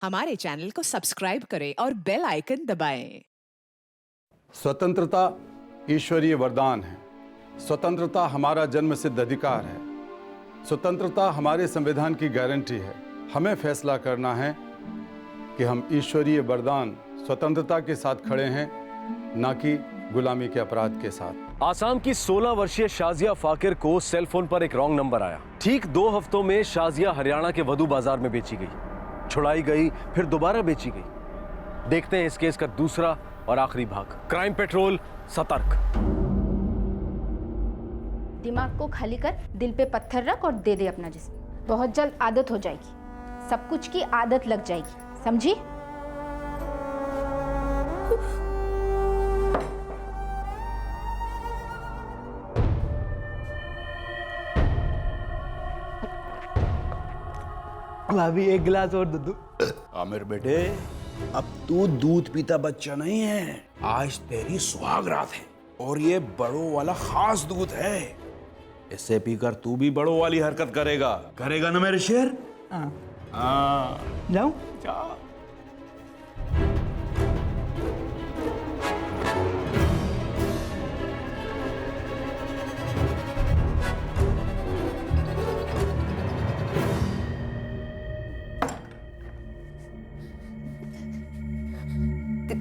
हमारे चैनल को सब्सक्राइब करें और बेल आइकन दबाएं। स्वतंत्रता ईश्वरीय वरदान है। स्वतंत्रता हमारा जन्मसिद्ध अधिकार है। स्वतंत्रता हमारे संविधान की गारंटी है। हमें फैसला करना है कि हम ईश्वरीय वरदान स्वतंत्रता के साथ खड़े हैं, ना कि गुलामी के अपराध के साथ। आसाम की 16 वर्षीय शाजिया फाकिर को सेल फोन पर एक रॉन्ग नंबर आया। ठीक 2 हफ्तों में शाजिया हरियाणा के वधू बाजार में बेची गई, छुड़ाई गई, फिर दोबारा बेची गई। देखते हैं इस केस का दूसरा और आखिरी भाग। क्राइम पेट्रोल सतर्क। दिमाग को खाली कर, दिल पे पत्थर रख और दे दे अपना जिस्म। बहुत जल्द आदत हो जाएगी, सब कुछ की आदत लग जाएगी, समझी? भाभी एक गिलास और दूध। आमिर बेटे, अब तू दूध पीता बच्चा नहीं है। आज तेरी सुहाग रात है और ये बड़ों वाला खास दूध है। इसे पीकर तू भी बड़ों वाली हरकत करेगा ना मेरे शेर? हाँ। जाऊं? जा।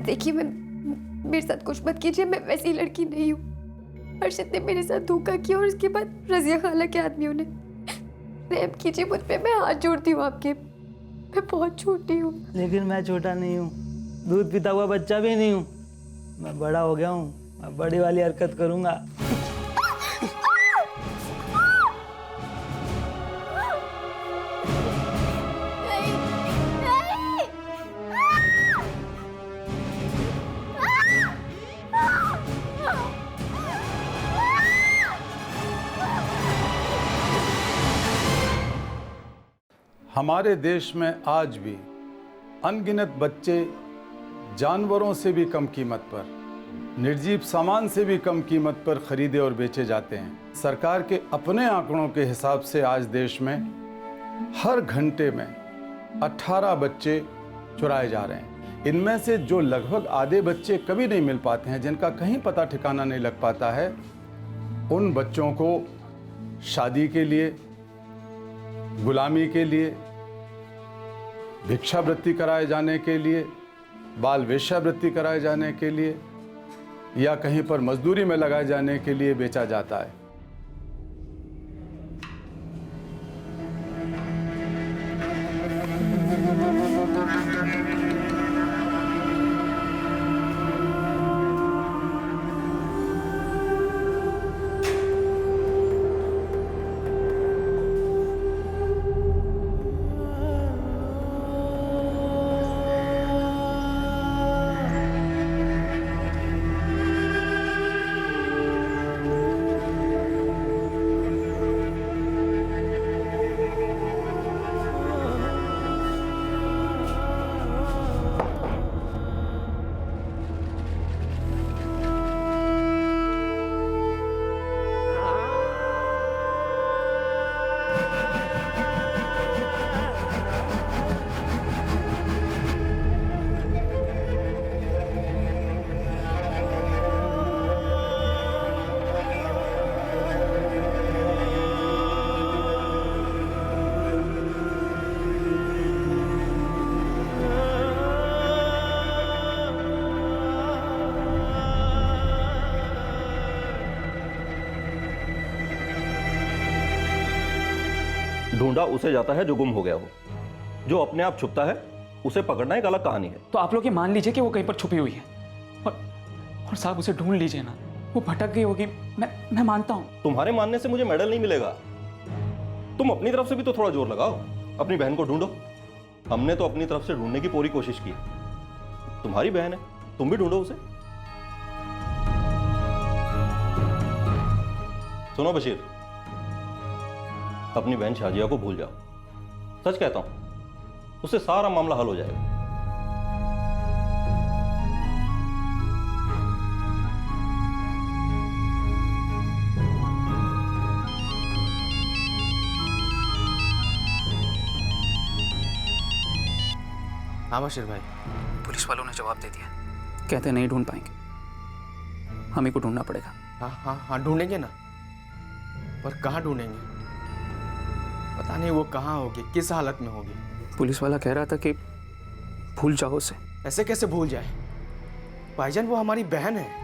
देखिए, मैं मेरे साथ कुछ मत कीजिए। मैं वैसी लड़की नहीं हूँ। अर्शद ने मेरे साथ धोखा किया और उसके बाद रजिया खाला के आदमियों ने। रहम कीजिए मुझ पे, मैं हाथ जोड़ती हूँ आपके। मैं बहुत छोटी हूँ। लेकिन मैं छोटा नहीं हूँ, दूध पीता हुआ बच्चा भी नहीं हूँ। मैं बड़ा हो गया हूँ, मैं बड़ी वाली हरकत करूँगा। हमारे देश में आज भी अनगिनत बच्चे जानवरों से भी कम कीमत पर, निर्जीव सामान से भी कम कीमत पर खरीदे और बेचे जाते हैं। सरकार के अपने आंकड़ों के हिसाब से आज देश में हर घंटे में 18 बच्चे चुराए जा रहे हैं। इनमें से जो लगभग आधे बच्चे कभी नहीं मिल पाते हैं, जिनका कहीं पता ठिकाना नहीं लग पाता है, उन बच्चों को शादी के लिए, गुलामी के लिए, भिक्षावृत्ति कराए जाने के लिए, बाल वेश्यावृत्ति कराए जाने के लिए या कहीं पर मजदूरी में लगाए जाने के लिए बेचा जाता है। ढूंढा उसे जाता है जो गुम हो गया हो। जो अपने आप छुपता है उसे पकड़ना एक अलग कहानी है। तो आप लोग ये मान लीजिए कि वो कहीं पर छुपी हुई है और साहब उसे ढूंढ लीजिए ना। वो भटक गई होगी, मैं मानता हूं। तुम्हारे मानने से मुझे मेडल नहीं मिलेगा। तुम अपनी तरफ से भी तो थोड़ा जोर लगाओ, अपनी बहन को ढूंढो। हमने तो अपनी तरफ से ढूंढने की पूरी कोशिश की। तुम्हारी बहन है, तुम भी ढूंढो उसे। सुनो बशीर, अपनी बहन शाजिया को भूल जाओ। सच कहता हूं, उससे सारा मामला हल हो जाएगा। हाँ बशीर भाई। पुलिस वालों ने जवाब दे दिया, कहते नहीं ढूंढ पाएंगे, हम ही को ढूंढना पड़ेगा। हाँ हाँ हाँ ढूंढेंगे ना, पर कहाँ ढूंढेंगे? पता नहीं वो कहाँ होगी, किस हालत में होगी। पुलिस वाला कह रहा था कि भूल जाओ उसे। ऐसे कैसे भूल जाए भाईजान, वो हमारी बहन है।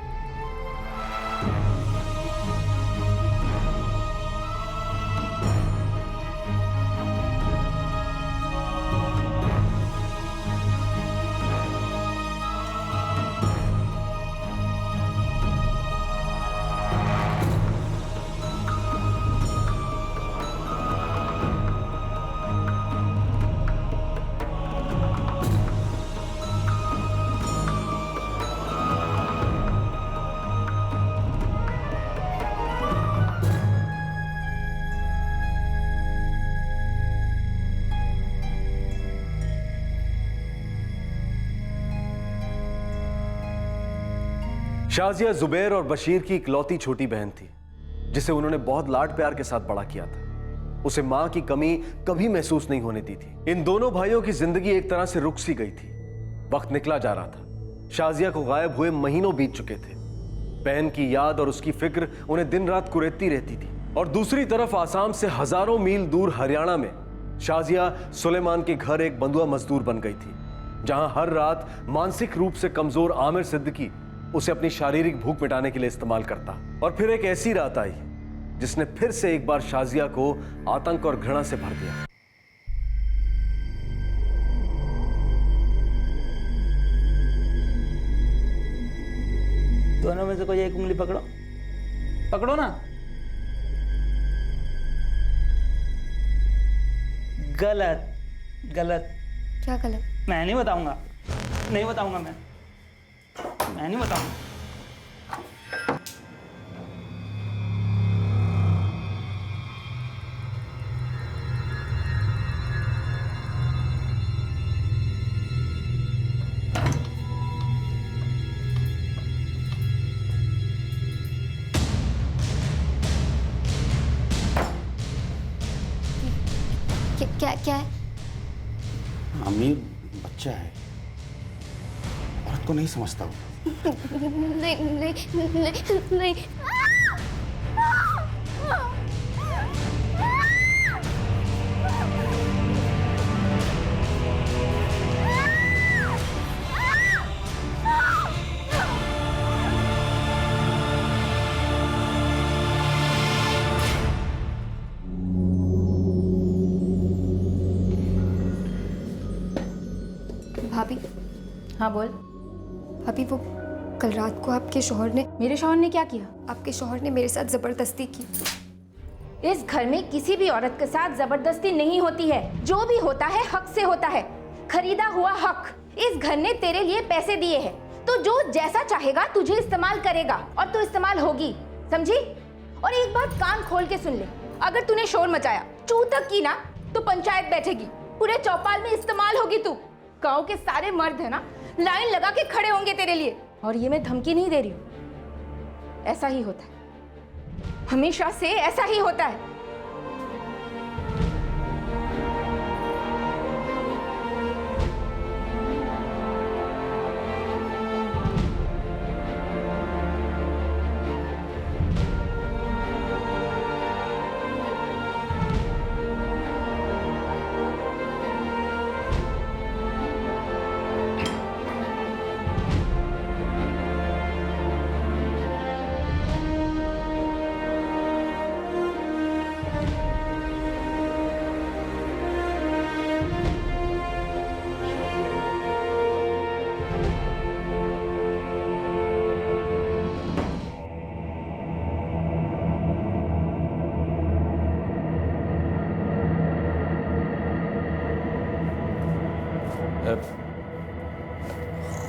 शाजिया जुबैर और बशीर की इकलौती छोटी बहन थी, जिसे उन्होंने बहुत लाड प्यार के साथ बड़ा किया था। उसे मां की कमी कभी महसूस नहीं होने दी थी। इन दोनों भाइयों की जिंदगी एक तरह से रुक सी गई थी। वक्त निकला जा रहा था। शाजिया को गायब हुए महीनों बीत चुके थे। बहन की याद और उसकी फिक्र उन्हें दिन रात कुरेदती रहती थी। और दूसरी तरफ आसाम से हजारों मील दूर हरियाणा में शाजिया सुलेमान के घर एक बंधुआ मजदूर बन गई थी, जहां हर रात मानसिक रूप से कमजोर आमिर सिद्दीकी उसे अपनी शारीरिक भूख मिटाने के लिए इस्तेमाल करता। और फिर एक ऐसी रात आई जिसने फिर से एक बार शाजिया को आतंक और घृणा से भर दिया। दोनों में से कोई एक उंगली पकड़ो, पकड़ो ना। गलत, गलत। क्या गलत? मैं नहीं बताऊंगा, नहीं बताऊंगा मैं नहीं बताऊंगा। क्या क्या है? अमीर बच्चा है, औरत को नहीं समझता वो। नहीं नहीं नहीं नहीं। भाभी। हाँ बोल। भाभी वो कल रात को आपके शौहर ने। मेरे शौहर ने क्या किया? आपके शौहर ने मेरे साथ जबरदस्ती की। इस घर में किसी भी औरत के साथ जबरदस्ती नहीं होती है। जो भी होता है हक से होता है, खरीदा हुआ हक। इस घर ने तेरे लिए पैसे दिए हैं, तो जो जैसा चाहेगा तुझे इस्तेमाल करेगा और तू इस्तेमाल होगी, समझी? और एक बात कान खोल के सुन ले, अगर तूने शोर मचाया, चू तक की ना, तो पंचायत बैठेगी, पूरे चौपाल में इस्तेमाल होगी तू। गांव के सारे मर्द है ना, लाइन लगा के खड़े होंगे तेरे लिए। और ये मैं धमकी नहीं दे रही हूं, ऐसा ही होता है, हमेशा से ऐसा ही होता है।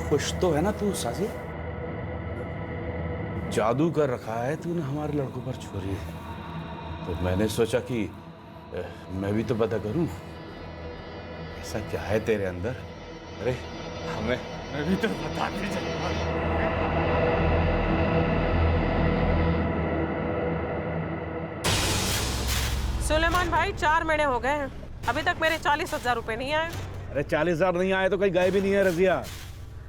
खुश तो है ना तू साजी? जादू कर रखा है तूने हमारे लड़कों पर छोरी, तो मैंने सोचा कि मैं भी तो पता करूं ऐसा क्या है तेरे अंदर। अरे मैं भी तो बता दीजिए। सुलेमान भाई 4 महीने हो गए हैं, अभी तक मेरे 40,000 रुपए नहीं आए। अरे 40,000 नहीं आए तो कहीं गए भी नहीं है रजिया,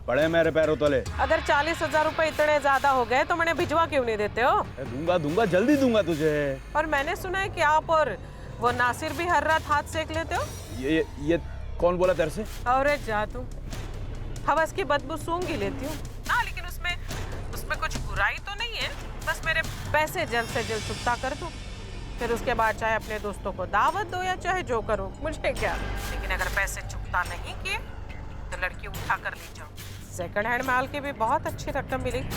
पड़े मेरे पैरों तले। अगर 40,000 रुपए इतने ज्यादा हो गए तो मैंने भिजवा क्यों नहीं देते हो? दूंगा दूंगा, जल्दी दूंगा तुझे। और मैंने सुना है कि आप और वो नासिर भी हर रात हाथ सेक लेते हो। ये कौन बोला तेरे से? अरे जा तू, हवस की बदबू सूंघ ही लेती हूँ ना, लेकिन उसमें कुछ बुराई तो नहीं है। बस मेरे पैसे जल्द से जल्द चुकता कर दो, फिर उसके बाद चाहे अपने दोस्तों को दावत दो या चाहे जो करो, मुझे क्या। लेकिन अगर पैसे चुकता नहीं किए तो लड़की उठा कर ले जाओ। सेकंड हैंड माल की भी बहुत अच्छी रकम मिलेगी।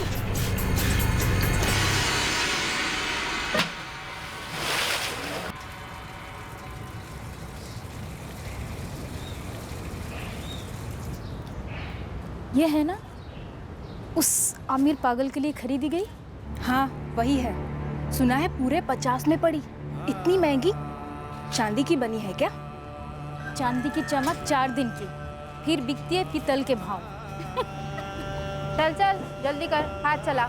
ये है ना उस आमिर पागल के लिए खरीदी गई? हाँ वही है। सुना है पूरे 50 में पड़ी। इतनी महंगी? चांदी की बनी है क्या? चांदी की चमक 4 दिन की, फिर बिकती है पीतल के भाव। चल चल जल्दी कर, हाथ चला।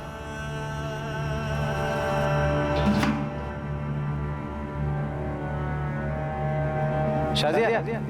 शाजिया,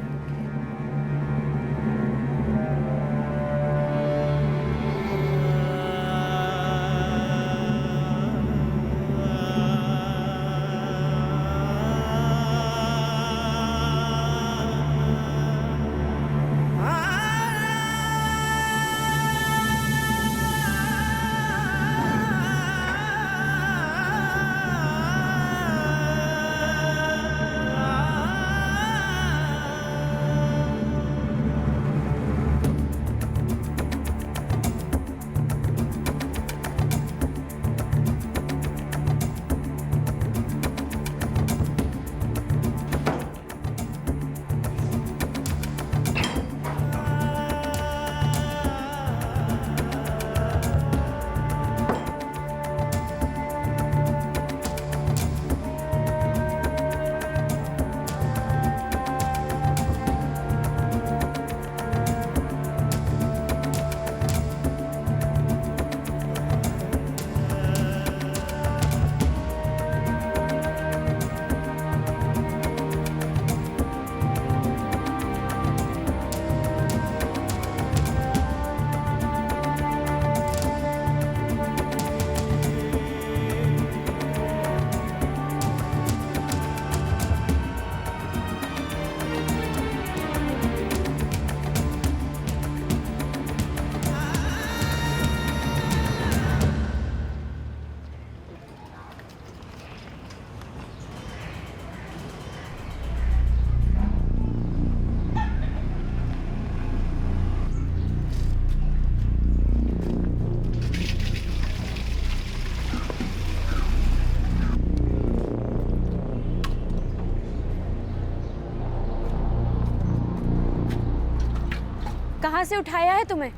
कहाँ से उठाया है तुम्हें?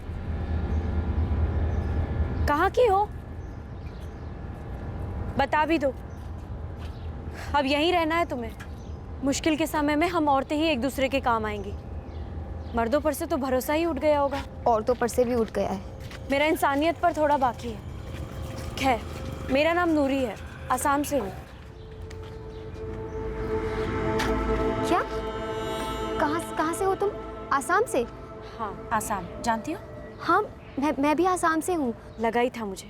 कहाँ की हो? बता भी दो। अब यहीं रहना है तुम्हें? मुश्किल के समय में हम औरतें ही एक दूसरे के काम आएंगी। मर्दों पर से तो भरोसा ही उठ गया होगा। औरतों पर से भी उठ गया है। मेरा इंसानियत पर थोड़ा बाकी है। खैर, मेरा नाम नूरी है, असम से हूँ। क्या? कहाँ से हो तुम? आसाम से? हाँ, आसाम जानती हो? हाँ, मैं भी आसाम से हूँ। लगा ही था मुझे,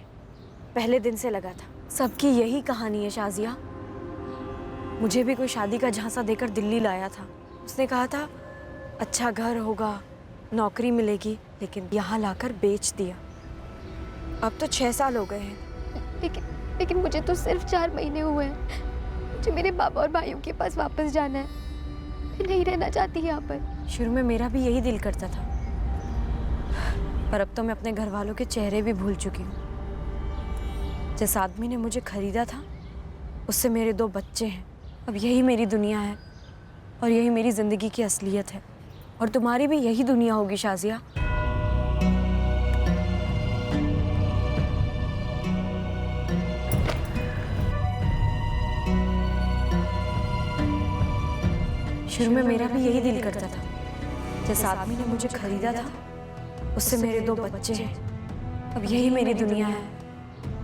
पहले दिन से लगा था। सबकी यही कहानी है शाजिया। मुझे भी कोई शादी का झांसा देकर दिल्ली लाया था। उसने कहा था अच्छा घर होगा, नौकरी मिलेगी, लेकिन यहाँ लाकर बेच दिया। अब तो 6 साल हो गए हैं। लेकिन मुझे तो सिर्फ 4 महीने हुए हैं। मुझे मेरे बाबा और भाइयों के पास वापस जाना है। मैं नहीं रहना चाहती यहाँ पर। शुरू में मेरा भी यही दिल करता था, पर अब तो मैं अपने घर वालों के चेहरे भी भूल चुकी हूँ। जिस आदमी ने मुझे खरीदा था, उससे मेरे 2 बच्चे हैं। अब यही मेरी दुनिया है और यही मेरी जिंदगी की असलियत है। और तुम्हारी भी यही दुनिया होगी शाजिया। शुरू में मेरा भी यही दिल करता था, जिस आदमी ने मुझे खरीदा था, उससे मेरे 2 बच्चे हैं। अब यही मेरी दुनिया है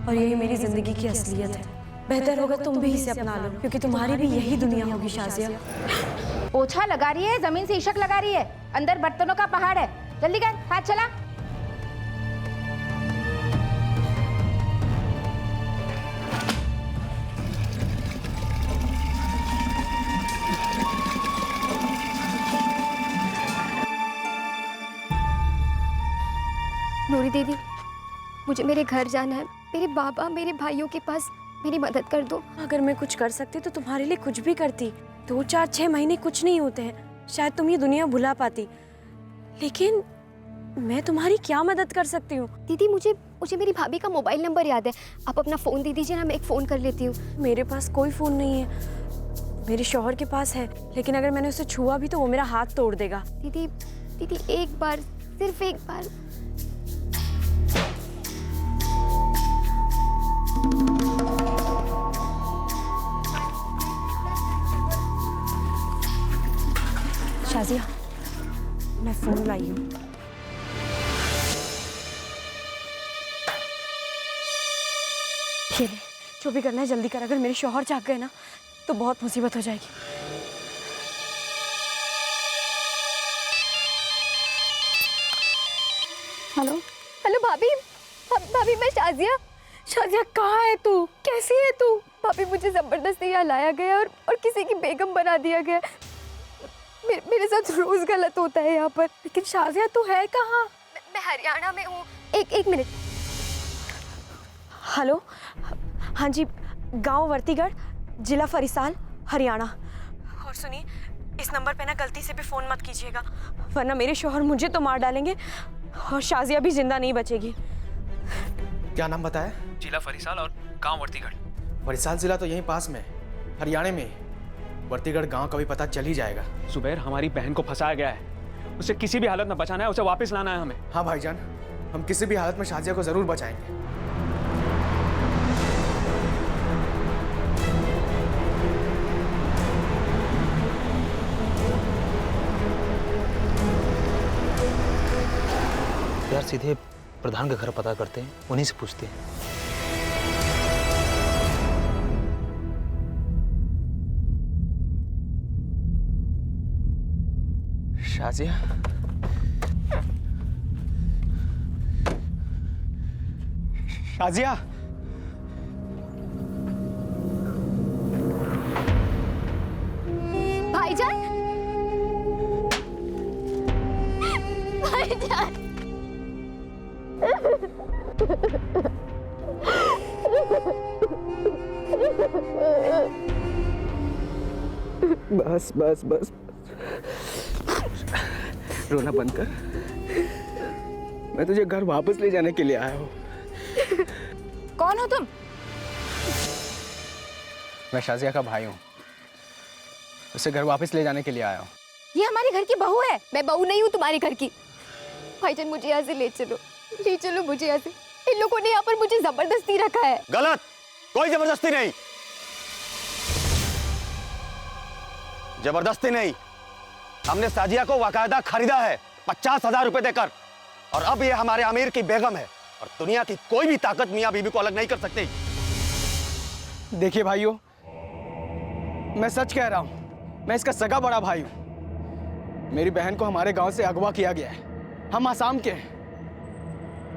और यही मेरी जिंदगी की असलियत है। बेहतर होगा तुम भी इसे अपना लो, क्योंकि तुम्हारी भी यही दुनिया होगी शाजिया। पोछा लगा रही है, जमीन से इशक लगा रही है, अंदर बर्तनों का पहाड़ है। जल्दी कर, हाथ चला। नूरी दीदी, मुझे मेरे घर जाना है। मेरे बाबा, मेरे भाइयों के पास मेरी मदद कर दो। अगर मैं कुछ कर सकती तो तुम्हारे लिए कुछ भी करती। 2, 4, 6 महीने कुछ नहीं होते हैं, शायद तुम ये दुनिया भुला पाती, लेकिन मैं तुम्हारी क्या मदद कर सकती हूँ? दीदी, मुझे मेरी भाभी का मोबाइल नंबर याद है। आप अपना फ़ोन दे दीजिए ना, मैं एक फ़ोन कर लेती हूँ। मेरे पास कोई फ़ोन नहीं है, मेरे शौहर के पास है, लेकिन अगर मैंने उसे छुआ भी तो वो मेरा हाथ तोड़ देगा। दीदी एक बार, सिर्फ एक बार। शाजिया, मैं फोन लाई हूँ। ये ले, जो भी करना है जल्दी कर। अगर मेरे शौहर जाग गए ना तो बहुत मुसीबत हो जाएगी। हेलो हेलो भाभी, भाभी मैं शाजिया। शाजिया, कहाँ है तू? कैसी है तू? भाभी, मुझे जबरदस्ती यहाँ लाया गया और किसी की बेगम बना दिया गया। मेरे साथ रोज गलत होता है यहाँ पर। लेकिन शाजिया, तू है कहाँ? मैं हरियाणा में हूँ। एक मिनट। हेलो, हाँ जी, गांव वर्तीगढ़, जिला फरीसाल, हरियाणा। और सुनिए, इस नंबर पे ना गलती से भी फ़ोन मत कीजिएगा, वरना मेरे शौहर मुझे तो मार डालेंगे और शाजिया भी जिंदा नहीं बचेगी। क्या नाम बताया? जिला फरीसाल और गांव वर्तीगढ़। फरीसाल जिला तो यहीं पास में, हरियाणा में। वर्तीगढ़ गांव का भी पता चल ही जाएगा। जुबैर, हमारी बहन को फंसाया गया है, उसे किसी भी हालत में बचाना है, उसे वापस लाना है हमें। हाँ भाईजान, हम किसी भी हालत में शाजिया को जरूर बचाएंगे। यार, सीधे प्रधान का घर पता करते हैं, उन्हीं से पूछते हैं। शाजिया, शाजिया, भाईजान, भाईजान। बस बस बस, रोना बंद कर। मैं तुझे घर वापस ले जाने के लिए आया हूँ। कौन हो तुम? मैं शाजिया का भाई हूँ, उसे घर वापस ले जाने के लिए आया हूँ। ये हमारे घर की बहू है। मैं बहू नहीं हूँ तुम्हारे घर की। भाईजान, मुझे यहाँ से ले चलो मुझे यहाँ से। इन लोगों ने यहाँ पर मुझे जबरदस्ती रखा है। गलत, कोई जबरदस्ती नहीं। जबरदस्ती नहीं, हमने साजिया को बाकायदा खरीदा है 50,000 रुपए देकर, और अब ये हमारे आमिर की बेगम है और दुनिया की कोई भी ताकत मियां बीबी को अलग नहीं कर सकती। देखिए भाइयों, मैं सच कह रहा हूं, मैं इसका सगा बड़ा भाई हूं। मेरी बहन को हमारे गांव से अगवा किया गया है। हम आसाम के हैं।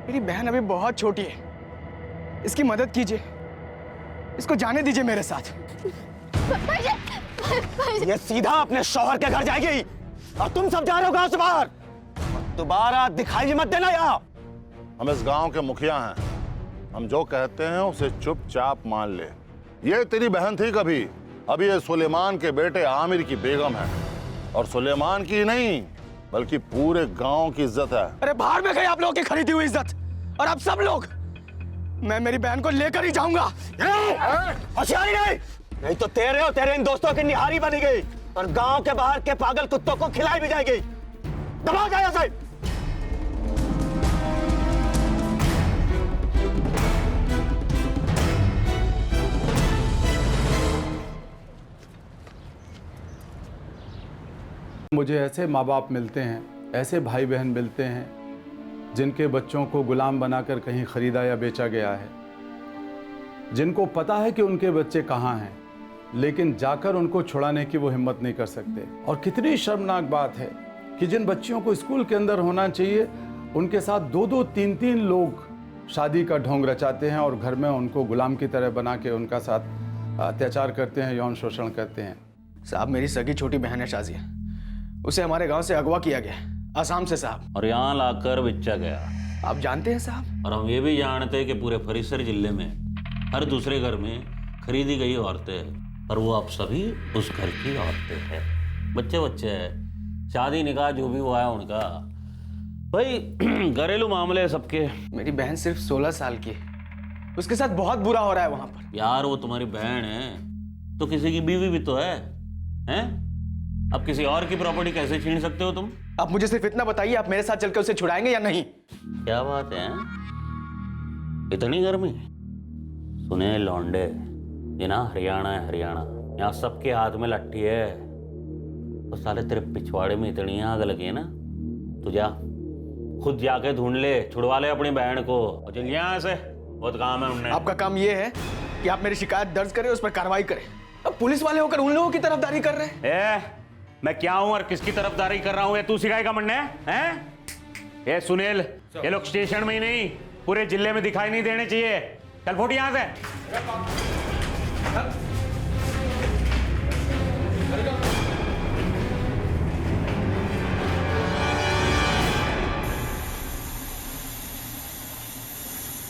मेरी बहन अभी बहुत छोटी है, इसकी मदद कीजिए, इसको जाने दीजिए मेरे साथ। ये सीधा अपने शौहर के घर जाएगी और तुम सब जा रहे हो गांव से बाहर। दोबारा दिखाई मत देना यहाँ। हम इस गांव के मुखिया हैं, हम जो कहते हैं उसे चुपचाप मान ले। ये तेरी बहन थी कभी, अब ये सुलेमान के बेटे आमिर की बेगम है, और सुलेमान की नहीं बल्कि पूरे गांव की इज्जत है। अरे बाहर में गई आप लोगों की खरीदी हुई इज्जत, और अब सब लोग, मैं मेरी बहन को लेकर ही जाऊंगा। होशियारी नहीं तो तेरे और तेरे इन दोस्तों की निहारी बनी गई और गांव के बाहर के पागल कुत्तों को खिलाई भी जाएगी। दबाओ जाए साहब। मुझे ऐसे माँ बाप मिलते हैं, ऐसे भाई बहन मिलते हैं जिनके बच्चों को गुलाम बनाकर कहीं खरीदा या बेचा गया है, जिनको पता है कि उनके बच्चे कहाँ हैं लेकिन जाकर उनको छुड़ाने की वो हिम्मत नहीं कर सकते। और कितनी शर्मनाक बात है कि जिन बच्चियों को स्कूल के अंदर होना चाहिए उनके साथ 2-2, 3-3 लोग शादी का ढोंग रचाते हैं और घर में उनको गुलाम की तरह बना के उनका साथ अत्याचार करते हैं, यौन शोषण करते हैं। साहब मेरी सगी छोटी बहन है शाजिया, उसे हमारे गांव से अगवा किया गया आसाम से साहब, और यहाँ लाकर बेचा गया। आप जानते हैं साहब? और हम ये भी जानते हैं कि पूरे फरीसर जिले में हर दूसरे घर में खरीदी गई औरतें, पर वो अब सभी उस घर की औरतें हैं। बच्चे बच्चे हैं, शादी निकाह जो भी हुआ है उनका, भाई घरेलू मामले हैं सबके। मेरी बहन सिर्फ 16 साल की है, उसके साथ बहुत बुरा हो रहा है वहां पर। यार वो तुम्हारी बहन है तो किसी की बीवी भी तो है, हैं? अब किसी और की प्रॉपर्टी कैसे छीन सकते हो तुम? आप मुझे सिर्फ इतना बताइए, आप मेरे साथ चलकर उसे छुड़ाएंगे या नहीं? क्या बात है, इतनी गर्मी? सुने लौंडे, ये ना हरियाणा है, हरियाणा, यहाँ सबके हाथ में लट्ठी है। तो साले तेरे पिछवाड़े में इतनी आग लगी है ना, तू जा खुद जाके ढूंढ ले, छुड़वा ले अपनी बहन को और चल यहाँ से, बहुत काम है उन्हें। आपका काम ये है कि आप मेरी शिकायत दर्ज करें, उस पर कार्रवाई करें। अब पुलिस वाले होकर उन लोगों की तरफदारी कर रहे हैं। मैं क्या हूं और किसकी तरफदारी कर रहा हूं, ये तू सिखाएगा मंडे हैं? ये सुनील, ये लोग स्टेशन में ही नहीं पूरे जिले में दिखाई नहीं देने चाहिए। चल फुट यहां से।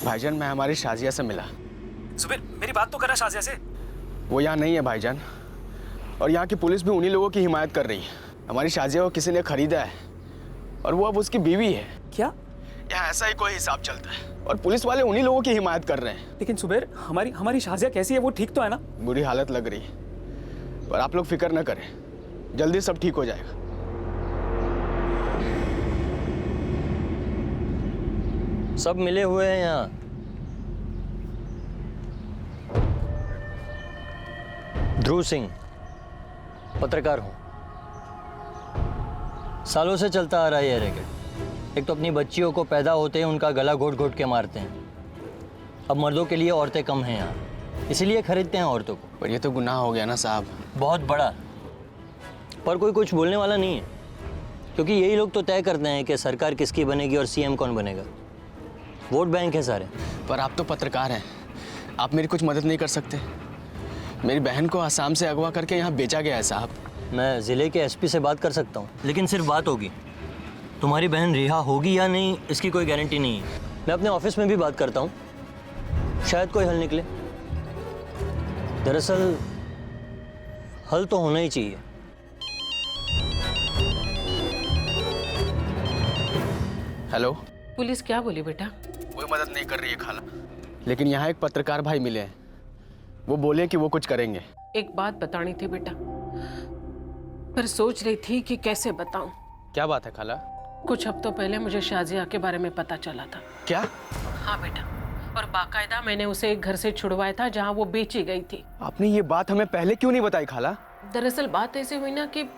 भाईजान मैं हमारी शाजिया से मिला। सुबीर मेरी बात तो करा शाजिया से। वो यहाँ नहीं है भाईजान, और यहाँ की पुलिस भी उन्हीं लोगों की हिमायत कर रही है। हमारी शाजिया को किसी ने खरीदा है और वो अब उसकी बीवी है। क्या? यहाँ ऐसा ही कोई हिसाब चलता है और पुलिस वाले उन्हीं लोगों की हिमायत कर रहे हैं। लेकिन सुबीर हमारी शाजिया कैसी है, वो ठीक तो है ना? बुरी हालत लग रही है, पर आप लोग फिक्र न करें, जल्दी सब ठीक हो जाएगा। सब मिले हुए हैं यहाँ। ध्रुव सिंह, पत्रकार हूँ। सालों से चलता आ रहा है ये रैकेट। एक तो अपनी बच्चियों को पैदा होते ही उनका गला घोट घोट के मारते हैं। अब मर्दों के लिए औरतें कम हैं यहाँ, इसीलिए खरीदते हैं औरतों को। पर ये तो गुनाह हो गया ना साहब। बहुत बड़ा, पर कोई कुछ बोलने वाला नहीं है, क्योंकि यही लोग तो तय करते हैं कि सरकार किसकी बनेगी और सीएम कौन बनेगा। वोट बैंक है सारे। पर आप तो पत्रकार हैं, आप मेरी कुछ मदद नहीं कर सकते? मेरी बहन को आसाम से अगवा करके यहाँ बेचा गया है साहब। मैं ज़िले के एसपी से बात कर सकता हूँ, लेकिन सिर्फ बात होगी। तुम्हारी बहन रिहा होगी या नहीं इसकी कोई गारंटी नहीं है। मैं अपने ऑफिस में भी बात करता हूँ, शायद कोई हल निकले। दरअसल हल तो होना ही चाहिए। हेलो, पुलिस क्या बोली बेटा? कोई मदद नहीं कर रही है खाला, लेकिन यहाँ एक पत्रकार भाई मिले हैं, वो बोले कि वो कुछ करेंगे। एक बात बतानी थी बेटा, पर सोच रही थी कि कैसे बताऊं। क्या बात है खाला? कुछ हफ्तों पहले मुझे शाजिया के बारे में पता चला था। क्या? हाँ बेटा, और बाकायदा मैंने उसे एक घर से छुड़वाया था जहाँ वो बेची गई थी। आपने ये बात हमें पहले क्यों नहीं बताई खाला? दरअसल बात ऐसे हुई ना कि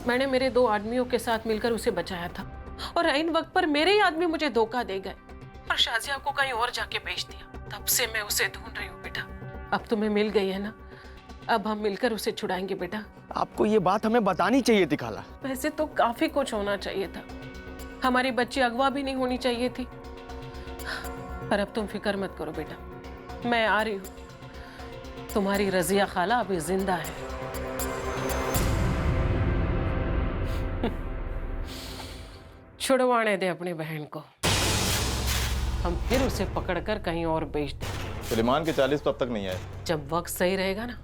मैंने मेरे 2 आदमियों के साथ मिलकर उसे बचाया था, और ऐन वक्त पर मेरे ही आदमी मुझे धोखा दे गए और शाजिया को कहीं और जाके बेच दिया। तब से मैं उसे ढूंढ रही हूँ बेटा। अब तुम्हें मिल गई है ना, अब हम मिलकर उसे छुड़ाएंगे बेटा। आपको ये बात हमें बतानी चाहिए थी खाला। वैसे तो काफी कुछ होना चाहिए था, हमारी बच्ची अगवा भी नहीं होनी चाहिए थी। पर अब तुम फिक्र मत करो बेटा, मैं आ रही हूँ। तुम्हारी रजिया खाला अभी जिंदा है। छुड़वाने दे अपनी बहन को, हम फिर उसे पकड़कर कहीं और बेच दें। सुलेमान के 40 तो अब तक नहीं आए। जब वक्त सही रहेगा ना,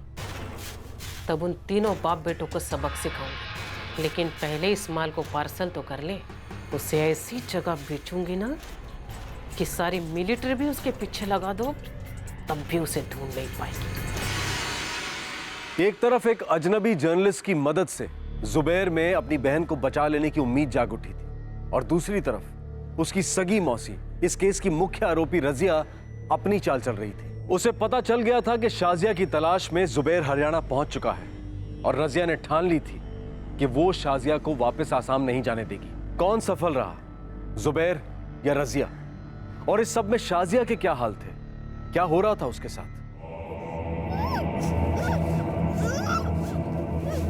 तब उन तीनों बाप बेटों को सबक सिखाऊंगी। लेकिन पहले इस माल को पार्सल तो कर ले, उसे ऐसी जगह बेचूंगी ना कि सारी मिलिट्री भी उसके पीछे लगा दो, तब भी उसे ढूंढ नहीं पाएगी। एक तरफ एक अजनबी जर्नलिस्ट की मदद से जुबैर में अपनी बहन को बचा लेने की उम्मीद जाग उठी थी, और दूसरी तरफ उसकी सगी मौसी, इस केस की मुख्य आरोपी रजिया, अपनी चाल चल रही थी। उसे पता चल गया था कि शाजिया की तलाश में जुबैर हरियाणा पहुंच चुका है, और रजिया ने ठान ली थी कि वो शाजिया को वापस आसाम नहीं जाने देगी। कौन सफल रहा, जुबैर या रजिया? और इस सब में शाजिया के क्या हाल थे, क्या हो रहा था उसके साथ?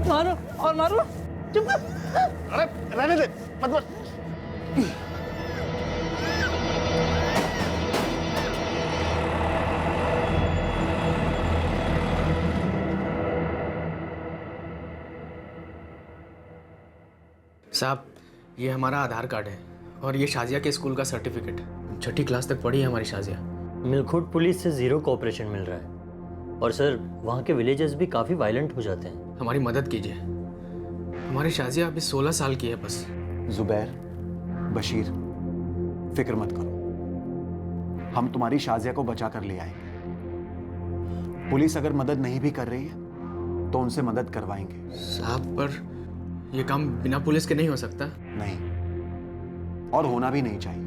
मारो और मारो। चुप कर। अरे रहने दे, मत। साहब, ये हमारा आधार कार्ड है और ये शाजिया के स्कूल का सर्टिफिकेट। 6ठी क्लास तक पढ़ी है हमारी शाजिया। मिलखुट पुलिस से 0 कोऑपरेशन मिल रहा है और सर वहाँ के विलेजेस भी काफ़ी वायलेंट हो जाते हैं। हमारी मदद कीजिए, हमारी शाजिया अभी 16 साल की है बस। जुबैर, बशीर, फिक्र मत करो, हम तुम्हारी शाजिया को बचा कर ले आएंगे। पुलिस अगर मदद नहीं भी कर रही है तो उनसे मदद करवाएंगे। साहब, पर ये काम बिना पुलिस के नहीं हो सकता। नहीं, और होना भी नहीं चाहिए।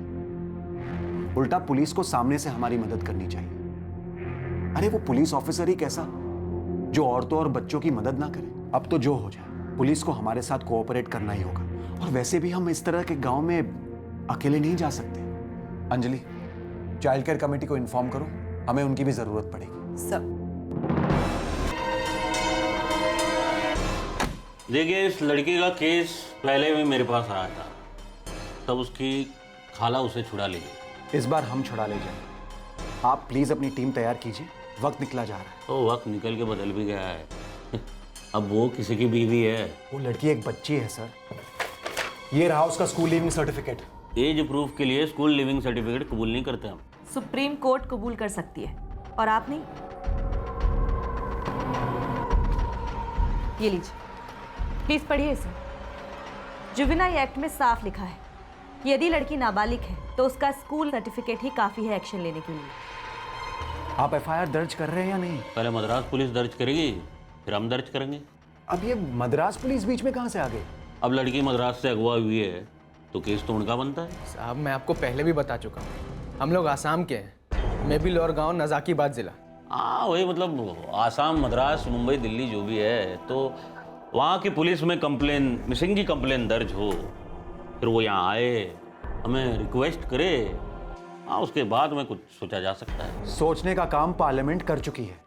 उल्टा पुलिस को सामने से हमारी मदद करनी चाहिए। अरे वो पुलिस ऑफिसर ही कैसा जो औरतों और बच्चों की मदद ना करे। अब तो जो हो जाए, पुलिस को हमारे साथ कोऑपरेट करना ही होगा। और वैसे भी हम इस तरह के गांव में अकेले नहीं जा सकते। अंजलि, चाइल्ड केयर कमेटी को इन्फॉर्म करो, हमें उनकी भी जरूरत पड़ेगी। सब देखिए, इस लड़की का केस पहले भी मेरे पास आया था, तब उसकी खाला उसे छुड़ा ले गई। इस बार हम छुड़ा ले जाएंगे। आप प्लीज अपनी टीम तैयार कीजिए, वक्त निकला जा रहा है। तो वक्त निकल के बदल भी गया है। अब वो किसी की बीवी है। वो लड़की एक बच्ची है सर। ये रहा उसका school leaving certificate. Age proof के लिए स्कूल लिविंग सर्टिफिकेट कबूल नहीं करते हम। सुप्रीम कोर्ट कबूल कर सकती है और आप नहीं। ये लीजिए, प्लीज पढ़िए इसे। जुवेनाइल एक्ट में साफ लिखा है, यदि लड़की नाबालिग है तो उसका स्कूल सर्टिफिकेट ही काफी है एक्शन लेने के लिए। आप एफआईआर दर्ज कर रहे हैं या नहीं? पहले मद्रास पुलिस दर्ज करेगी, फिर हम दर्ज करेंगे। अब ये मद्रास पुलिस बीच में कहाँ से आ गई? अब लड़की मद्रास से अगवा हुई है तो केस तो उनका बनता है। साहब, मैं आपको पहले भी बता चुका हूँ, हम लोग आसाम के हैं। मेबिलौर गांव, नजाकीबाद जिला। हाँ, वही मतलब आसाम, मद्रास, मुंबई, दिल्ली जो भी है, तो वहाँ की पुलिस में कंप्लेन, मिसिंग की कंप्लेन दर्ज हो, फिर वो यहाँ आए, हमें रिक्वेस्ट करे, हाँ, उसके बाद में कुछ सोचा जा सकता है। सोचने का काम पार्लियामेंट कर चुकी है।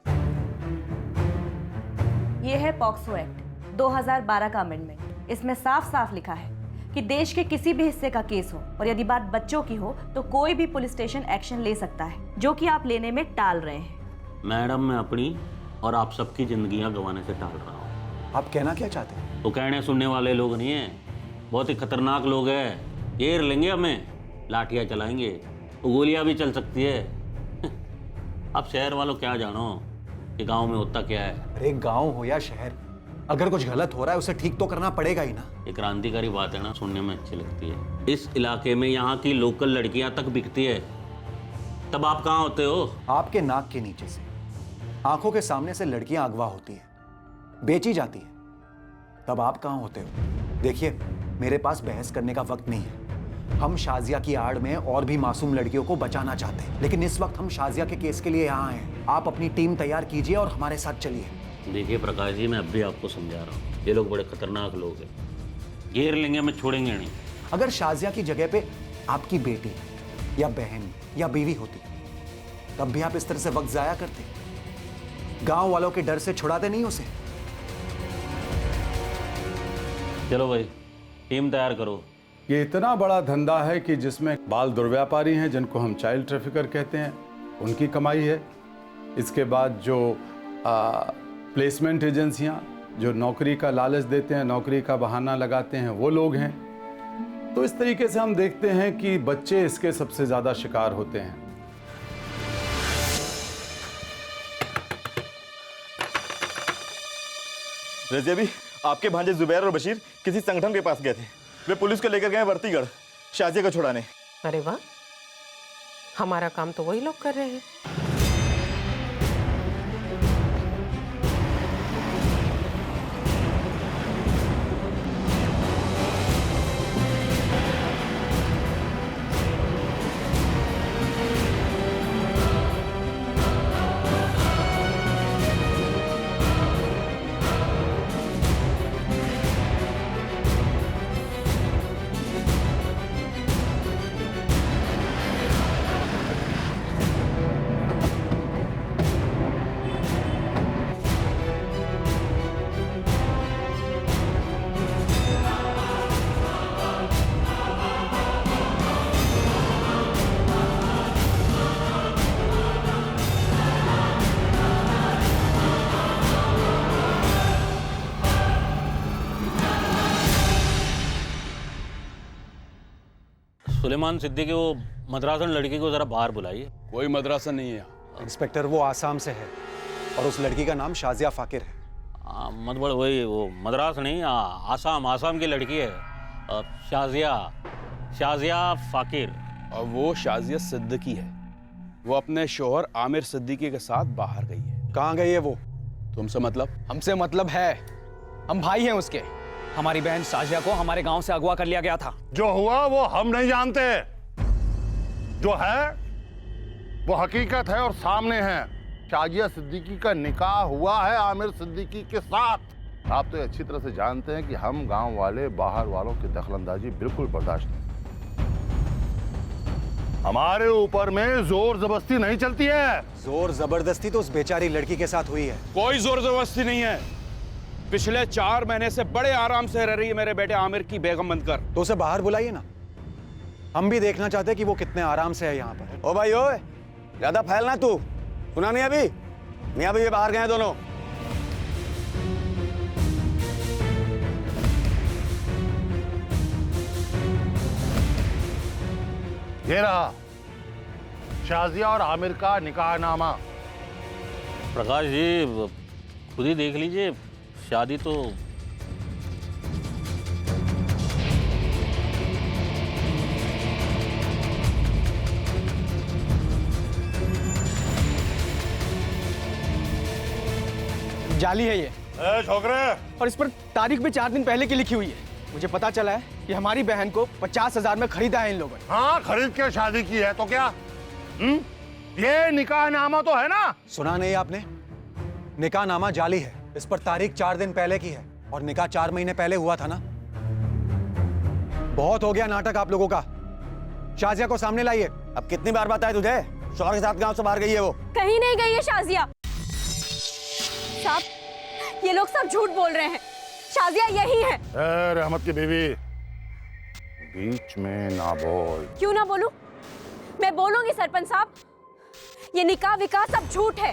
ये है पॉक्सो एक्ट 2012 का अमेंडमेंट। इसमें साफ साफ लिखा है कि देश के किसी भी हिस्से का केस हो और यदि बात बच्चों की हो तो कोई भी पुलिस स्टेशन एक्शन ले सकता है, जो कि आप लेने में टाल रहे हैं। मैडम, मैं अपनी और आप सबकी जिंदगियां गंवाने से टाल रहा हूँ। आप कहना क्या चाहते हैं? तो कहने सुनने वाले लोग नहीं हैं, बहुत ही खतरनाक लोग हैं। घेर लेंगे हमें, लाठियाँ चलाएंगे, गोलियाँ भी चल सकती है। अब शहर वालों क्या जानो कि गांव में होता क्या है। अरे गांव हो या शहर, अगर कुछ गलत हो रहा है उसे ठीक तो करना पड़ेगा ही ना। ये क्रांतिकारी बात है ना, सुनने में अच्छी लगती है। इस इलाके में यहाँ की लोकल लड़कियां तक बिकती है, तब आप कहाँ होते हो? आपके नाक के नीचे से, आंखों के सामने से लड़कियां अगवा होती है, बेची जाती है, तब आप कहाँ होते हो? देखिए, मेरे पास बहस करने का वक्त नहीं है। हम शाजिया की आड़ में और भी मासूम लड़कियों को बचाना चाहते हैं, लेकिन इस वक्त हम शाजिया के केस के लिए यहाँ हैं। आप अपनी टीम तैयार कीजिए और हमारे साथ चलिए। देखिए प्रकाश जी, मैं अब भी आपको समझा रहा हूँ, ये लोग बड़े खतरनाक लोग हैं, घेर लेंगे, हमें छोड़ेंगे नहीं। अगर शाजिया की जगह पे आपकी बेटी या बहन या बीवी होती, तब भी आप इस तरह से वक्त जाया करते? गांव वालों के डर से छुड़ाते नहीं उसे? चलो भाई, टीम तैयार करो। ये इतना बड़ा धंधा है कि जिसमें बाल दुर्व्यापारी हैं, जिनको हम चाइल्ड ट्रैफिकर कहते हैं, उनकी कमाई है। इसके बाद जो प्लेसमेंट एजेंसियां जो नौकरी का लालच देते हैं, नौकरी का बहाना लगाते हैं, वो लोग हैं। तो इस तरीके से हम देखते हैं कि बच्चे इसके सबसे ज़्यादा शिकार होते हैं। रजिया भी, आपके भांजे जुबैर और बशीर किसी संगठन के पास गए थे। वे पुलिस को लेकर गए वर्तीगढ़ शाजिया को छुड़ाने। अरे वाह, हमारा काम तो वही लोग कर रहे हैं। सुलेमान सिद्दीकी वो मद्रासन लड़की को जरा बाहर बुलाइए। कोई मद्रासन नहीं है यहाँ। इंस्पेक्टर वो आसाम से है और उस लड़की का नाम शाजिया फाकिर है। मतलब वही वो मद्रास नहीं, आसाम की लड़की है, शाजिया फाकिर। और वो शाजिया सिद्दीकी है। वो अपने शोहर आमिर सिद्दीकी के साथ बाहर गई है। कहाँ गई है वो? तुमसे मतलब? हमसे मतलब है, हम भाई हैं उसके। हमारी बहन शाजिया को हमारे गांव से अगवा कर लिया गया था। जो हुआ वो हम नहीं जानते, जो है वो हकीकत है और सामने है। शाजिया सिद्दीकी का निकाह हुआ है आमिर सिद्दीकी के साथ। आप तो अच्छी तरह से जानते हैं कि हम गांव वाले बाहर वालों की दखलंदाजी बिल्कुल बर्दाश्त नहीं। हमारे ऊपर में जोर जबरदस्ती नहीं चलती है। जोर जबरदस्ती तो उस बेचारी लड़की के साथ हुई है। कोई जोर जबरदस्ती नहीं है। पिछले 4 महीने से बड़े आराम से रह रही है मेरे बेटे आमिर की बेगम बनकर। तो उसे बाहर बुलाइए ना, हम भी देखना चाहते हैं कि वो कितने आराम से है यहाँ पर। ओ भाई ओए, ज्यादा फैलना तू। सुना नहीं अभी? मियां बीवी बाहर गए हैं दोनों। ये रहा शाजिया और आमिर का निकाहनामा। प्रकाश जी खुद ही देख लीजिए, शादी तो जाली है ये। छोकरे, और इस पर तारीख भी 4 दिन पहले की लिखी हुई है। मुझे पता चला है कि हमारी बहन को 50,000 में खरीदा है इन लोगों ने। हाँ, खरीद के शादी की है तो क्या? ये निकाहनामा तो है ना? सुना नहीं आपने? निकाहनामा जाली है। इस पर तारीख 4 दिन पहले की है और निकाह 4 महीने पहले हुआ था ना। बहुत हो गया नाटक आप लोगों का। शाजिया को सामने लाइए। अब कितनी बार बताया तुझे? शौहर के साथ गांव से बाहर गई है वो। कहीं नहीं गई है शाजिया। साहब, ये लोग सब झूठ बोल रहे हैं। शाजिया यही है। रहमत की बीवी, बीच में ना बोल। क्यों ना बोलूं? मैं बोलूंगी सरपंच साहब। ये निकाह विकाह सब झूठ है।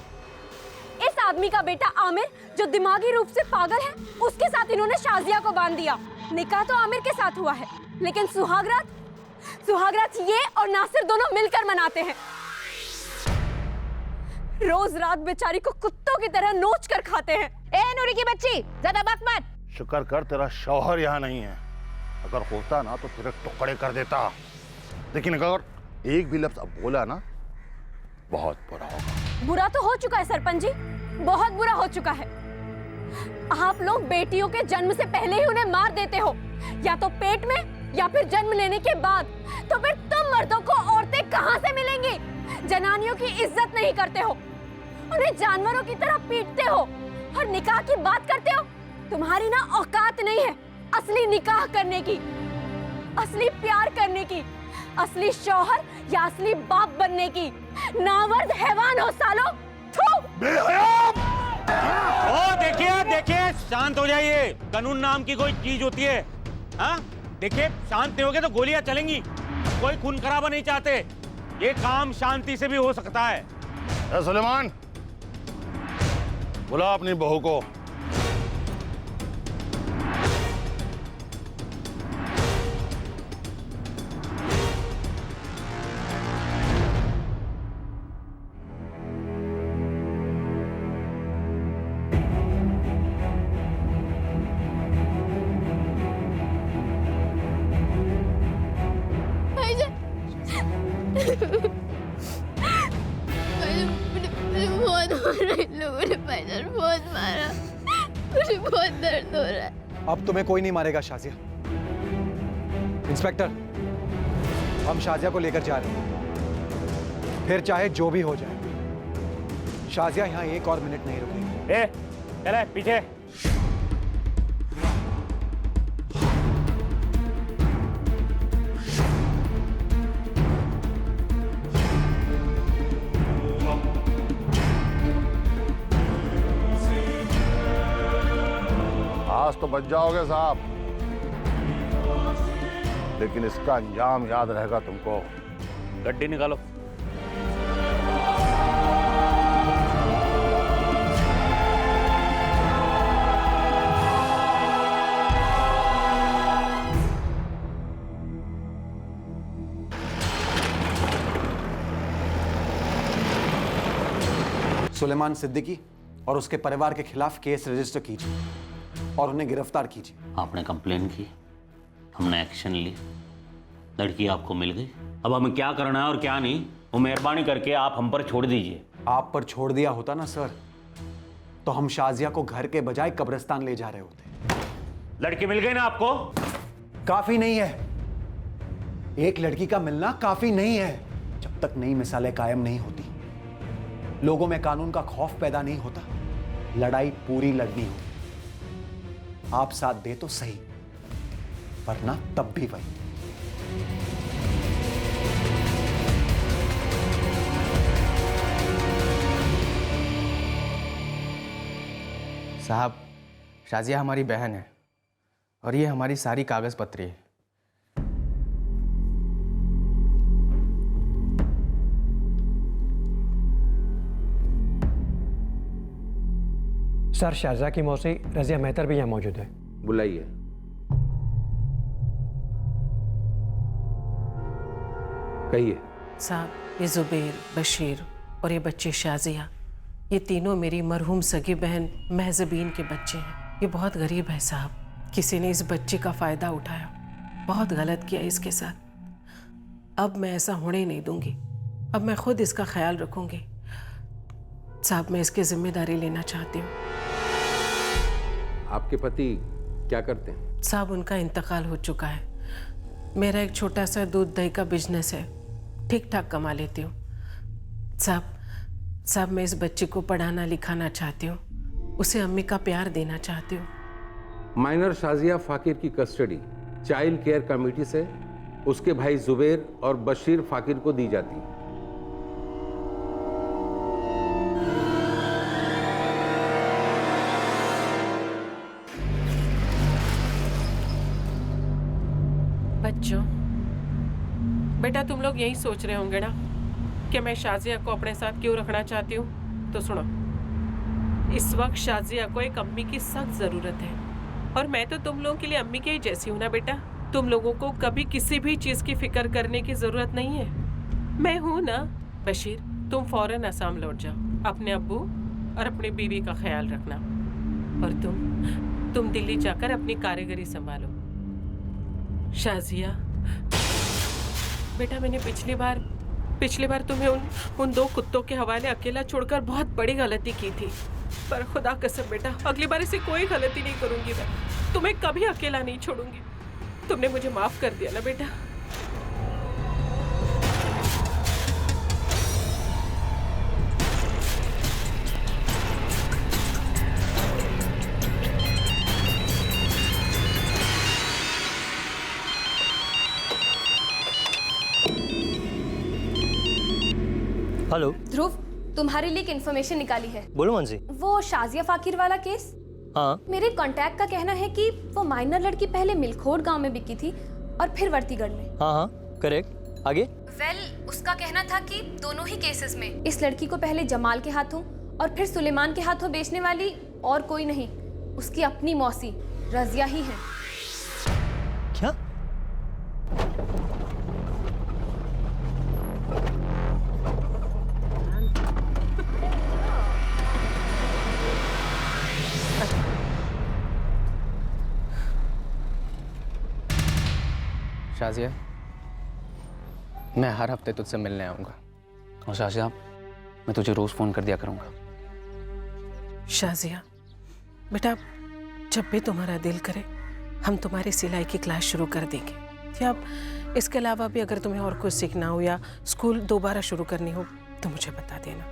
इस आदमी का बेटा आमिर जो दिमागी रूप से पागल है, उसके साथ इन्होंने शाजिया को बांध दिया। निकाह तो आमिर के साथ हुआ है, लेकिन सुहागरात ये और नासिर दोनों मिलकर मनाते हैं। रोज रात बेचारी को कुत्तों की तरह नोच कर खाते हैं। ए नूरी की बच्ची, ज्यादा बक मत। शुक्र कर तेरा शौहर यहाँ नहीं है। अगर होता ना तो तेरे टुकड़े कर देता। लेकिन अगर एक भी लफ्ज अब बोला ना, बहुत बुरा होगा। बुरा तो हो चुका है सरपंच जी, बहुत बुरा हो चुका है। आप लोग बेटियों के जन्म से पहले ही उन्हें मार देते हो, या तो पेट में या फिर जन्म लेने के बाद। तो फिर तुम मर्दों को औरतें कहां से मिलेंगी? जनानियों की इज्जत नहीं करते हो, उन्हें जानवरों की तरह पीटते हो और निकाह की बात करते हो। तुम्हारी ना औकात नहीं है असली निकाह करने की, असली प्यार करने की, असली शौहर या असली बाप बनने की। नामर्द हैवान हो सालो। ओ देखिए शांत हो जाइए। कानून नाम की कोई चीज होती है? हाँ देखिए, शांत नहीं होगे तो गोलियां चलेंगी। कोई खून खराबा नहीं चाहते। ये काम शांति से भी हो सकता है। सुलेमान, बुला अपनी बहू को। बहुत मारा, मुझे बहुत दर्द हो रहा है। अब तुम्हें कोई नहीं मारेगा शाजिया। इंस्पेक्टर, हम शाजिया को लेकर जा रहे हैं, फिर चाहे जो भी हो जाए। शाजिया यहाँ 1 और मिनट नहीं रुकेगी। चले पीछे। आज तो बच जाओगे साहब, लेकिन इसका अंजाम याद रहेगा तुमको। गड्डी निकालो। सुलेमान सिद्दीकी और उसके परिवार के खिलाफ केस रजिस्टर कीजिए और उन्हें गिरफ्तार कीजिए। आपने कंप्लेन की, हमने एक्शन ली, लड़की आपको मिल गई। अब हमें क्या करना है और क्या नहीं, वो मेहरबानी करके आप हम पर छोड़ दीजिए। आप पर छोड़ दिया होता ना सर, तो हम शाजिया को घर के बजाय कब्रिस्तान ले जा रहे होते। लड़की मिल गई ना आपको? काफी नहीं है, एक लड़की का मिलना काफी नहीं है। जब तक नई मिसालें कायम नहीं होती, लोगों में कानून का खौफ पैदा नहीं होता, लड़ाई पूरी लड़नी होती। आप साथ दे तो सही, वरना तब भी वही। साहब, शाजिया हमारी बहन है और ये हमारी सारी कागज पत्री है। सर, शाहजहा की मौसी रजिया मेहतर भी यहाँ मौजूद है। बुलाइए। कहिए। साहब, ये जुबैर, बशीर और ये बच्चे शाजिया, ये तीनों मेरी मरहूम सगी बहन महजबीन के बच्चे हैं। ये बहुत गरीब है साहब, किसी ने इस बच्चे का फ़ायदा उठाया, बहुत गलत किया इसके साथ। अब मैं ऐसा होने ही नहीं दूंगी, अब मैं खुद इसका ख्याल रखूंगी। साहब, मैं इसकी जिम्मेदारी लेना चाहती हूँ। आपके पति क्या करते हैं? साहब, उनका इंतकाल हो चुका है। मेरा एक छोटा सा दूध दही का बिजनेस है, ठीक ठाक कमा लेती हूँ। साहब, मैं इस बच्चे को पढ़ाना लिखाना चाहती हूँ, उसे अम्मी का प्यार देना चाहती हूँ। माइनर शाजिया फाकिर की कस्टडी चाइल्ड केयर कमेटी से उसके भाई जुबैर और बशीर फाकिर को दी जाती है। बच्चों, बेटा तुम लोग यही सोच रहे होंगे ना कि मैं शाजिया को अपने साथ क्यों रखना चाहती हूँ। तो सुनो, इस वक्त शाजिया को एक अम्मी की सख्त ज़रूरत है और मैं तो तुम लोगों के लिए अम्मी के ही जैसी हूँ ना बेटा। तुम लोगों को कभी किसी भी चीज़ की फिक्र करने की ज़रूरत नहीं है, मैं हूँ ना। बशीर, तुम फ़ौरन असम लौट जाओ, अपने अब्बू और अपनी बीवी का ख्याल रखना। और तुम दिल्ली जाकर अपनी कारीगरी संभालो। शाजिया बेटा, मैंने पिछली बार तुम्हें उन दो कुत्तों के हवाले अकेला छोड़कर बहुत बड़ी गलती की थी, पर खुदा कसम बेटा, अगली बार ऐसी कोई गलती नहीं करूंगी। मैं तुम्हें कभी अकेला नहीं छोड़ूंगी। तुमने मुझे माफ कर दिया ना बेटा। हेलो ध्रुव, तुम्हारे लिए एक इन्फॉर्मेशन निकाली है। बोलो मानसी। वो शाजिया फाकिर वाला केस, हाँ, मेरे कांटेक्ट का कहना है कि वो माइनर लड़की पहले मिलखोट गांव में बिकी थी और फिर वर्तीगढ़ में। हाँ, करेक्ट। आगे? उसका कहना था कि दोनों ही केसेस में इस लड़की को पहले जमाल के हाथों और फिर सुलेमान के हाथों बेचने वाली और कोई नहीं, उसकी अपनी मौसी रजिया ही है। क्या? शाजिया, मैं हर हफ्ते तुझसे मिलने आऊंगा। और शाजिया, मैं तुझे रोज फोन कर दिया करूंगा। शाजिया बेटा, जब भी तुम्हारा दिल करे हम तुम्हारी सिलाई की क्लास शुरू कर देंगे। या इसके अलावा भी अगर तुम्हें और कुछ सीखना हो या स्कूल दोबारा शुरू करनी हो तो मुझे बता देना।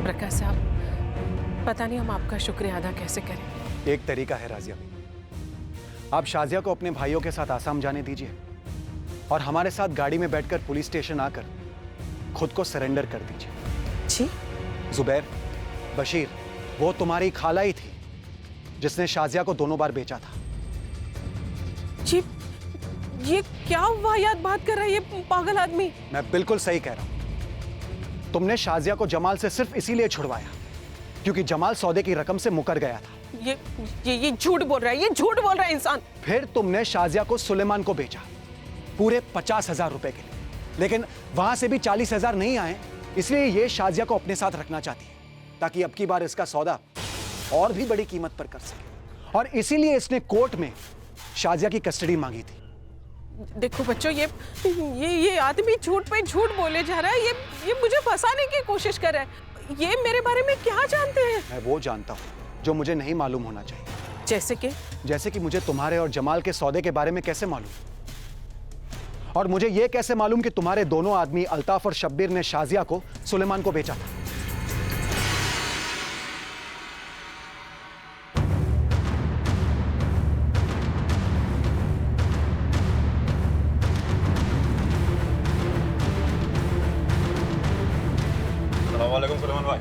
प्रकाश साहब, पता नहीं हम आपका शुक्रिया अदा कैसे करें। एक तरीका है राजिया, आप शाजिया को अपने भाइयों के साथ आसाम जाने दीजिए और हमारे साथ गाड़ी में बैठकर पुलिस स्टेशन आकर खुद को सरेंडर कर दीजिए। जी? जुबैर, बशीर, वो तुम्हारी खाला ही थी जिसने शाजिया को दोनों बार बेचा था। ये क्या वाहियात बात कर रहा है ये पागल आदमी? मैं बिल्कुल सही कह रहा हूं। तुमने शाजिया को जमाल से सिर्फ इसीलिए छुड़वाया क्योंकि जमाल सौदे की रकम से मुकर गया था। ये झूठ बोल रहा है, ये झूठ बोल रहा है इंसान। फिर तुमने शाजिया को सुलेमान को बेचा पूरे 50,000 रुपए के लिए, लेकिन वहां से भी 40,000 नहीं आए, इसलिए ये शाजिया को अपने साथ रखना चाहती है ताकि अब की बार इसका सौदा और भी बड़ी कीमत पर कर सके, और इसीलिए इसने कोर्ट में शाजिया की कस्टडी मांगी थी। देखो बच्चों, ये आदमी झूठ पे झूठ बोले जा रहा है। ये मुझे फंसाने की कोशिश कर रहा है। ये मेरे बारे में क्या जानते हैं? मैं वो जानता हूँ जो मुझे नहीं मालूम होना चाहिए। जैसे कि मुझे तुम्हारे और जमाल के सौदे के बारे में कैसे मालूम, और मुझे ये कैसे मालूम कि तुम्हारे दोनों आदमी अल्ताफ और शब्बीर ने शाजिया को सुलेमान को बेचा था। अस्सलामुअलैकुम सुलेमान भाई।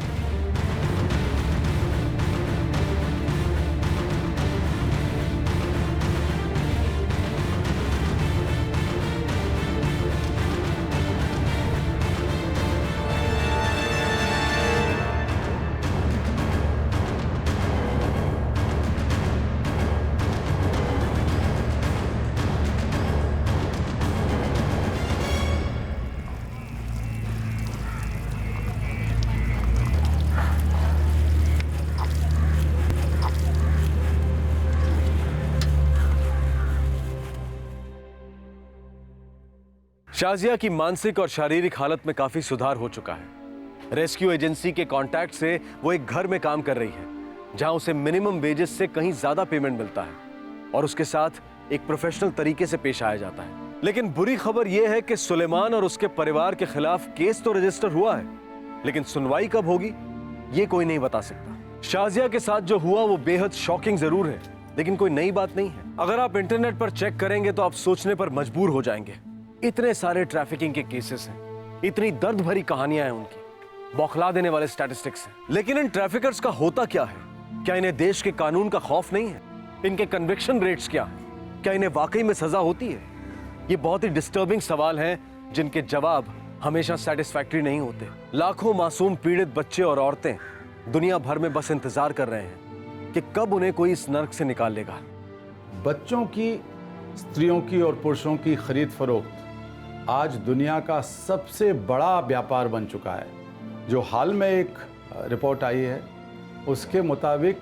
शाजिया की मानसिक और शारीरिक हालत में काफी सुधार हो चुका है। रेस्क्यू एजेंसी के कांटेक्ट से वो एक घर में काम कर रही है जहां उसे मिनिमम वेजेस से कहीं ज्यादा पेमेंट मिलता है और उसके साथ एक प्रोफेशनल तरीके से पेश आया जाता है। लेकिन बुरी खबर यह है कि सुलेमान और उसके परिवार के खिलाफ केस तो रजिस्टर हुआ है, लेकिन सुनवाई कब होगी ये कोई नहीं बता सकता। शाजिया के साथ जो हुआ वो बेहद शॉकिंग जरूर है, लेकिन कोई नई बात नहीं है। अगर आप इंटरनेट पर चेक करेंगे तो आप सोचने पर मजबूर हो जाएंगे। इतने सारे ट्रैफिकिंग के केसेस हैं, इतनी दर्द भरी कहानियां हैं उनकी, बौखला देने वाले स्टैटिस्टिक्स हैं। लेकिन इन ट्रैफिकर्स का होता क्या है? क्या इन्हें देश के कानून का खौफ नहीं है? इनके कन्विक्शन रेट्स क्या हैं? क्या इन्हें वाकई में सजा होती है? ये बहुत ही डिस्टर्बिंग सवाल हैं जिनके जवाब हमेशा सेटिस्फैक्टरी नहीं होते। लाखों मासूम पीड़ित बच्चे और औरतें दुनिया भर में बस इंतजार कर रहे हैं कि कब उन्हें कोई इस नर्क से निकाल लेगा। बच्चों की, स्त्रियों की और पुरुषों की खरीद फरोख्त आज दुनिया का सबसे बड़ा व्यापार बन चुका है। जो हाल में एक रिपोर्ट आई है उसके मुताबिक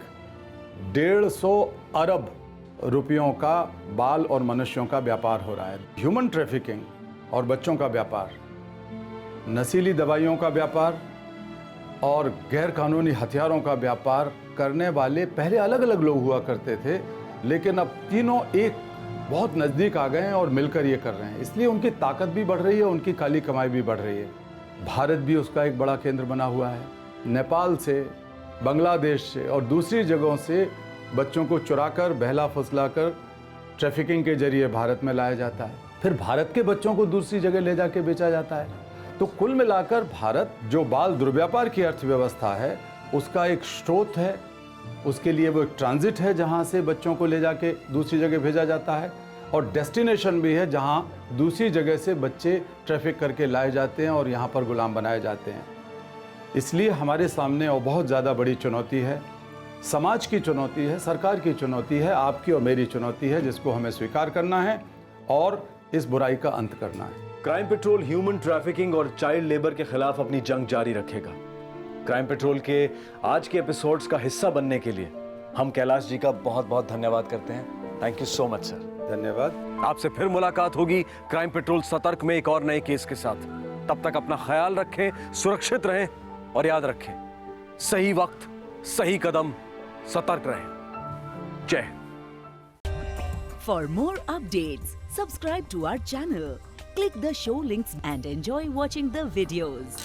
150 अरब रुपयों का बाल और मनुष्यों का व्यापार हो रहा है। ह्यूमन ट्रैफिकिंग और बच्चों का व्यापार, नशीली दवाइयों का व्यापार और गैर कानूनी हथियारों का व्यापार करने वाले पहले अलग अलग लोग हुआ करते थे, लेकिन अब तीनों एक बहुत नज़दीक आ गए हैं और मिलकर ये कर रहे हैं। इसलिए उनकी ताकत भी बढ़ रही है, उनकी काली कमाई भी बढ़ रही है। भारत भी उसका एक बड़ा केंद्र बना हुआ है। नेपाल से, बांग्लादेश से और दूसरी जगहों से बच्चों को चुराकर, बहला फुसलाकर ट्रैफिकिंग के जरिए भारत में लाया जाता है। फिर भारत के बच्चों को दूसरी जगह ले जाके बेचा जाता है। तो कुल मिलाकर भारत जो बाल दुर्व्यापार की अर्थव्यवस्था है उसका एक स्रोत है, उसके लिए वो एक ट्रांजिट है जहाँ से बच्चों को ले जाके दूसरी जगह भेजा जाता है, और डेस्टिनेशन भी है जहाँ दूसरी जगह से बच्चे ट्रैफिक करके लाए जाते हैं और यहाँ पर गुलाम बनाए जाते हैं। इसलिए हमारे सामने और बहुत ज़्यादा बड़ी चुनौती है, समाज की चुनौती है, सरकार की चुनौती है, आपकी और मेरी चुनौती है, जिसको हमें स्वीकार करना है और इस बुराई का अंत करना है। क्राइम पेट्रोल ह्यूमन ट्रैफिकिंग और चाइल्ड लेबर के खिलाफ अपनी जंग जारी रखेगा। क्राइम पेट्रोल के आज के एपिसोड्स का हिस्सा बनने के लिए हम कैलाश जी का बहुत बहुत धन्यवाद करते हैं। Thank you so much sir. धन्यवाद। आपसे फिर मुलाकात होगी क्राइम पेट्रोल सतर्क में एक और नए केस के साथ। तब तक अपना ख्याल रखें, सुरक्षित रहें और याद रखें, सही वक्त, सही कदम, सतर्क रहें। जय Hind. For more updates, subscribe to our channel, click the show links and enjoy watching the videos.